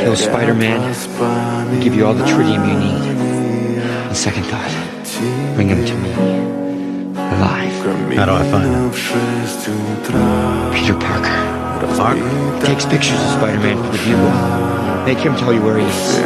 Kill Spider-Man, give you all the tritium you need. And second thought, bring him to me, alive. How do I find him? Peter Parker Parker? takes pictures of Spider-Man for the Bugle. Make him tell you where he is.